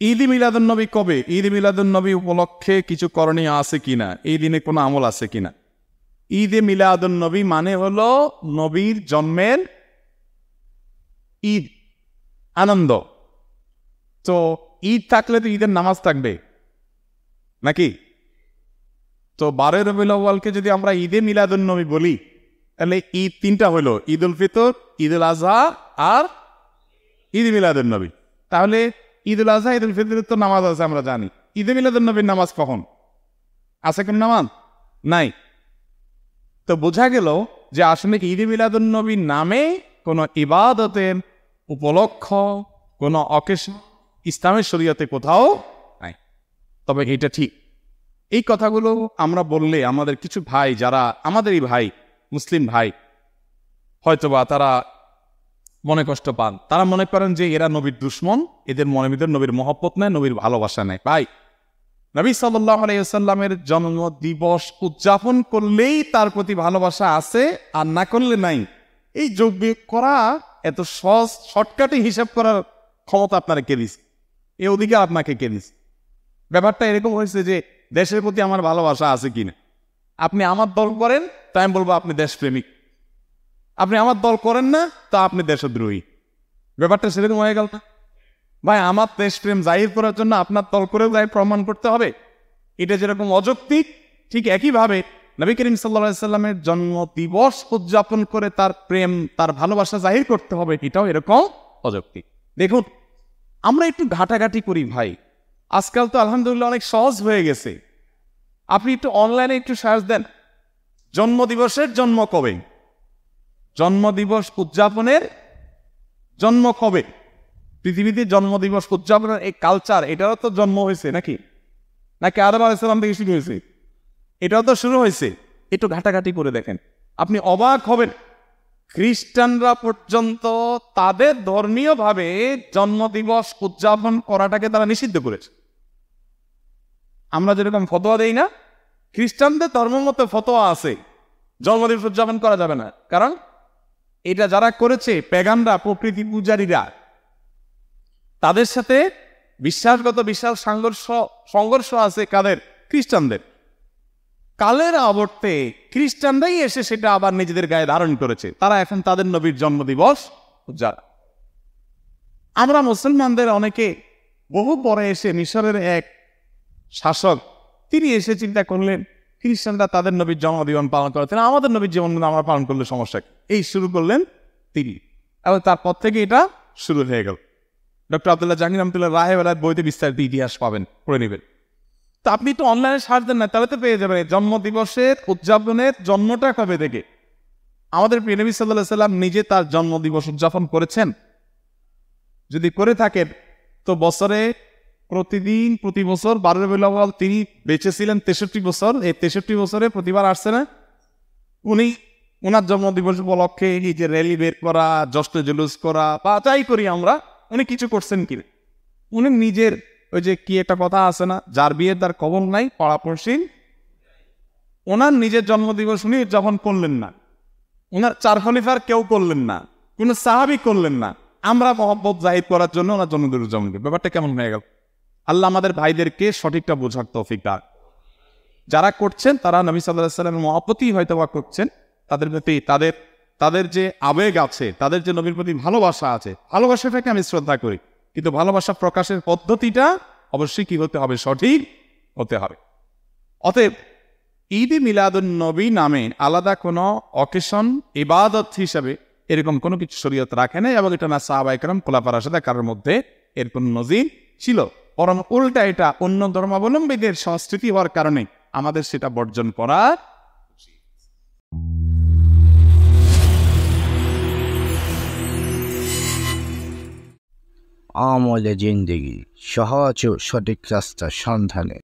ঈদে মিলাদুন্নবী কবে? ঈদে মিলাদুন্নবী উপলক্ষে কিছু করণীয় আছে কিনা, এই দিনে কোনো আমল আছে কিনা? ঈদে মিলাদুন্নবী মানে হলো নবীর জন্মের ঈদ, আনন্দ। তো ঈদ থাকলে তো ঈদের নামাজ থাকবে নাকি? তো 12 রবিউল আউয়ালকে যদি আমরা ঈদে মিলাদুন্নবী বলি, তাহলে ঈদ তিনটা হলো, ঈদ উল ফিতর, ঈদ উল আজহা আর ঈদ মিলাদুন্নবী। তাহলে ঈদ উল আজহা, ঈদ উল ফিতরের তো নামাজ আছে আমরা জানি, ঈদে মিলাদুন্নবীর নামাজ কখন আছে? কোন নামাজ নাই। তো বোঝা গেল যে আসলে ঈদে মিলাদুন্নবীর নামে কোনো ইবাদতের উপলক্ষ, কোনো অকেশন ইসলামের শরীয়তে কোথাও নাই। তবে এটা ঠিক, এই কথাগুলো আমরা বললে আমাদের কিছু ভাই, যারা আমাদেরই ভাই, মুসলিম ভাই, হয়তোবা তারা মনে কষ্ট পান। তারা মনে করেন যে এরা নবীর দুশ্মন, এদের মনের ভিতর নবীর মহব্বত নেই, নবীর ভালোবাসা নেই। ভাই, নবী সাল্লাল্লাহু আলাইহি ওয়াসাল্লামের জন্ম দিবস উদযাপন করলেই তার প্রতি ভালোবাসা আছে, আর না করলে নাই। এই যোগ বিয়োগ করা, এত সহজ শর্টকাটে হিসাব করার ক্ষমতা আপনারা কে দিস? এই অধিকার আপনাকে কে দিস? ব্যাপারটা এরকম হয়েছে যে দেশের প্রতি আমার ভালোবাসা আছে কিনা। আপনি আমার দল করেন, তাই আমি বলবো আপনি দেশপ্রেমিক। আপনি আমার দল করেন না, তা আপনি দেশদ্রোহী। ব্যাপারটা সেরকম হয়ে গেল না ভাই? আমার দেশপ্রেম জাহির করার জন্য আপনার দল করেও যাই প্রমাণ করতে হবে, এটা যেরকম অযৌক্তিক, ঠিক একইভাবে নবী করিম সাল্লাল্লাহু আলাইহি সাল্লামের জন্ম দিবস উদযাপন করে তার প্রেম, তার ভালোবাসা জাহির করতে হবে, এটাও এরকম অযৌক্তিক। দেখুন, আমরা একটু ঘাটাঘাটি করি ভাই। আজকাল তো আলহামদুলিল্লাহ অনেক সহজ হয়ে গেছে। আপনি একটু অনলাইনে একটু সার্চ দেন, জন্মদিবসের জন্ম কবে, জন্মদিবস উদযাপনের জন্ম কবে। পৃথিবীতে জন্মদিবস উদযাপনের এই কালচার, এটারও তো জন্ম হয়েছে নাকি? নাকি আদম আলাইহিস সালাম থেকে শুরু হয়েছে? এটাও তো শুরু হয়েছে। একটু ঘাটাঘাটি করে দেখেন, আপনি অবাক হবেন। খ্রিস্টানরা পর্যন্ত তাদের ধর্মীয়ভাবে জন্মদিবস উদযাপন করাটাকে তারা নিষিদ্ধ করেছে। আমরা যেরকম ফতোয়া দেই না, খ্রিস্টানদের ধর্মমত ফতোয়া আছে জন্মদিবস উদযাপন করা যাবে না। কারণ এটা যারা করেছে পেগানরা, প্রকৃতি পূজারীরা, তাদের সাথে বিশ্বাসগত বিশাল সংঘর্ষ আছে। কাদের? খ্রিস্টানদের। কালের আবর্তে খ্রিস্টানরাই এসে সেটা আবার নিজেদের গায়ে ধারণ করেছে। তারা এখন তাদের নবীর জন্মদিবস উদযাপন। আমরা মুসলমানদের অনেকে বহু পরে এসে, মিশরের এক শাসক, তিনি এসে চিন্তা করলেন খ্রিস্টানরা তাদের নবীর জন্মদিবস পালন করেছেন, আমাদের নবীর জন্মদিন আমরা পালন করলে সমস্যা কি? এই শুরু করলেন তিনি, এবং তারপর থেকে এটা শুরু হয়ে গেল। ডক্টর আব্দুল্লাহ জাহাঙ্গীর রহমতুল্লাহ রাহেবেলার বইতে বিস্তারিত ইতিহাস পাবেন, পড়ে নেবেন। তো আপনি তো অনলাইনে সার্চ দেন না, তাহলে তো পেয়ে যাবেন জন্মদিবসের উদযাপনের জন্মটা কবে থেকে। আমাদের প্রিয় নবী সাল্লাল্লাহু আলাইহি সাল্লাম নিজে তার জন্মদিবস উদযাপন করেছেন? যদি করে থাকেন তো বছরে প্রতিদিন, প্রতি বছর 12 রবিউল আউয়াল তিনি বেঁচে ছিলেন 63 বছর। এই 63 বছরে প্রতিবার আসছে না? উনি ওনার জন্মদিবস উপলক্ষে এই যে র্যালি বের করা, জশ্নে জুলুস করা বা যাই করি আমরা, উনি কিছু করছেন কি? উনি নিজের ওই যে কি একটা কথা আছে না, যার বিয়ে তার কবর নাই, পড়াপড়শি। ওনার নিজের জন্মদিবস উনি উদযাপন করলেন না, ওনার 4 খলিফার কেউ করলেন না, কোনো সাহাবী করলেন না। আমরা মহব্বত জাহির করার জন্য ওনার জন্মদিন উদযাপন করি। ব্যাপারটা কেমন হয়ে গেল? আল্লাহ আমাদের ভাইদেরকে সঠিকটা বোঝার তৌফিক দান। যারা করছেন তারা নবী সাল্লাল্লাহু আলাইহি সাল্লামের মহব্বতই হয়তো বা করছেন, তাদের প্রতি তাদের যে আবেগ আছে, তাদের যে নবীর প্রতি ভালোবাসা আছে, ভালোবাসাটাকে আমি শ্রদ্ধা করি, কিন্তু ভালোবাসা প্রকাশের পদ্ধতিটা অবশ্যই কি হতে হবে? সঠিক হতে হবে। অতএব ঈদে মিলাদুন্নবী নামে আলাদা কোনো অকেশন, ইবাদত হিসাবে এরকম কোনো কিছু শরীয়ত রাখে না, এবং এটা না সাহাবায়ে কেরাম, খোলাফায়ে রাশিদিন কারোর মধ্যে এর কোনো নজির ছিল। বরং উল্টা, এটা অন্য ধর্মাবলম্বীদের সংস্কৃতি হওয়ার কারণে আমাদের সেটা বর্জন করা। আমলে জিন্দেগি, সহজ ও সঠিক রাস্তার সন্ধানে।